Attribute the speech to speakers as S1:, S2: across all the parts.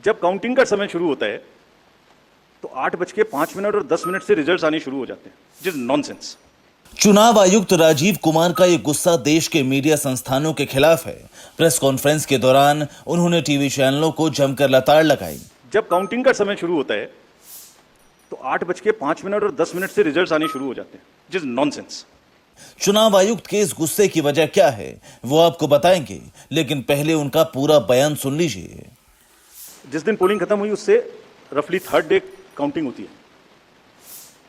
S1: जब काउंटिंग का समय शुरू होता है तो 8:05 और 10 से रिजल्ट्स आने शुरू हो जाते हैं, जिस नॉनसेंस।
S2: चुनाव आयुक्त राजीव कुमार का ये गुस्सा देश के मीडिया संस्थानों के खिलाफ है। प्रेस कॉन्फ्रेंस के दौरान उन्होंने टीवी चैनलों को जमकर लताड़ लगाई।
S1: जब काउंटिंग का समय शुरू होता है तो 8:05 और 10 से रिजल्ट्स आने शुरू हो जाते हैं, जिस नॉनसेंस।
S2: चुनाव आयुक्त के इस गुस्से की वजह क्या है वो आपको बताएंगे, लेकिन पहले उनका पूरा बयान सुन लीजिए।
S1: जिस दिन पोलिंग खत्म हुई उससे रफली थर्ड डे काउंटिंग होती है,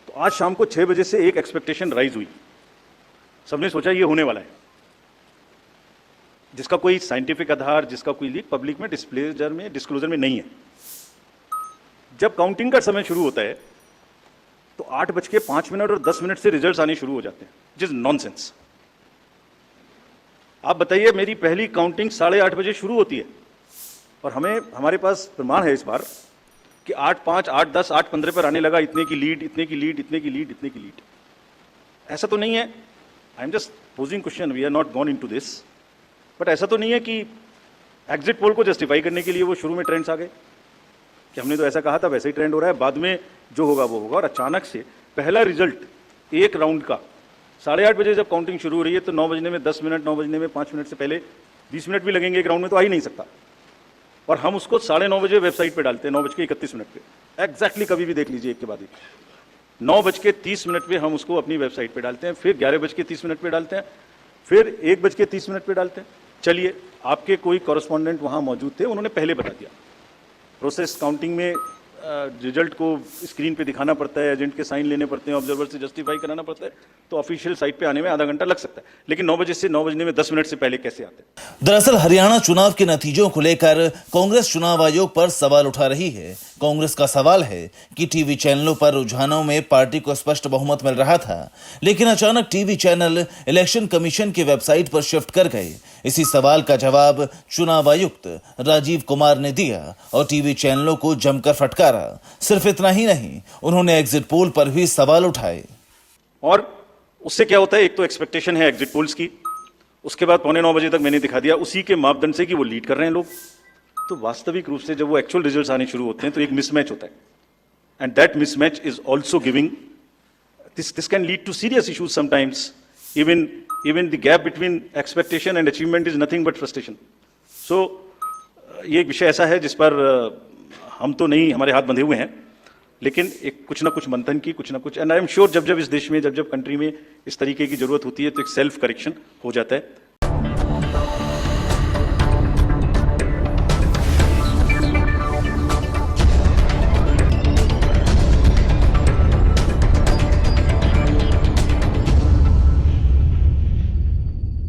S1: तो आज शाम को 6 बजे से एक एक्सपेक्टेशन राइज हुई। सबने सोचा ये होने वाला है, जिसका कोई साइंटिफिक आधार, जिसका कोई लीक पब्लिक में डिस्क्लोजर में नहीं है। जब काउंटिंग का समय शुरू होता है तो 8:05 और 10 से रिजल्ट्स आने शुरू हो जाते हैं, जिस नॉनसेंस। आप बताइए, मेरी पहली काउंटिंग 8:30 बजे शुरू होती है और हमारे पास प्रमाण है इस बार कि 8:05, 8:10, 8:15 पर आने लगा इतने की लीड, इतने की लीड, इतने की लीड, इतने की लीड। ऐसा तो नहीं है, I am just posing question, we are not gone into this, but ऐसा तो नहीं है कि एग्जिट पोल को जस्टिफाई करने के लिए वो शुरू में ट्रेंड्स आ गए कि हमने तो ऐसा कहा था, वैसे ही ट्रेंड हो रहा है, बाद में जो होगा वो होगा। और अचानक से पहला रिजल्ट एक राउंड का 8:30 बजे जब काउंटिंग शुरू हो रही है तो 9 बजने में 10 मिनट, 9 बजने में 5 मिनट से पहले 20 मिनट भी लगेंगे एक राउंड में, तो आ ही नहीं सकता। और हम उसको 9:30 बजे वेबसाइट पे डालते हैं, 9:31 पे एग्जैक्टली, कभी भी देख लीजिए एक के बाद एक। 9:30 पे हम उसको अपनी वेबसाइट पे डालते हैं, फिर 11:30 पे डालते हैं, फिर 1:30 पे डालते हैं। चलिए, आपके कोई कॉरेस्पॉन्डेंट वहाँ मौजूद थे, उन्होंने पहले बता दिया। प्रोसेस काउंटिंग में रिजल्ट को स्क्रीन पे दिखाना पड़ता है, एजेंट के साइन लेने पड़ते हैं, ऑब्जर्वर से जस्टिफाई कराना पड़ता है, तो ऑफिशियल साइट पे आने में आधा घंटा लग सकता है। लेकिन 9 बजे से 9 बजने में 10 मिनट से पहले कैसे आते हैं?
S2: दरअसल हरियाणा चुनाव के नतीजों को लेकर कांग्रेस चुनाव आयोग पर सवाल उठा रही है। कांग्रेस का सवाल है कि टीवी चैनलों पर रुझानों में पार्टी को स्पष्ट बहुमत मिल रहा था, लेकिन अचानक टीवी चैनल इलेक्शन कमीशन की वेबसाइट पर शिफ्ट कर गए। इसी सवाल का जवाब चुनाव आयुक्त राजीव कुमार ने दिया और टीवी चैनलों को जमकर फटकारा। सिर्फ इतना ही नहीं, उन्होंने एग्जिट पोल पर भी सवाल उठाए।
S1: और उससे क्या होता है, एक तो एक्सपेक्टेशन है एग्जिट पोल्स की, उसके बाद 8:45 बजे तक मैंने दिखा दिया उसी के मापदंड से कि वो लीड कर रहे हैं लोग। तो वास्तविक रूप से जब वो एक्चुअल रिजल्ट्स आने शुरू होते हैं तो एक मिसमैच होता है, and that mismatch is also giving this can lead to serious issues sometimes. even the gap between expectation and achievement is nothing but frustration. So ये एक विषय ऐसा है जिस पर हम तो नहीं, हमारे हाथ बंधे हुए हैं, लेकिन एक कुछ ना कुछ मंथन की, कुछ ना कुछ, एंड आई एम श्योर जब इस देश में, जब कंट्री में इस तरीके की जरूरत होती है तो एक सेल्फ करेक्शन हो जाता है।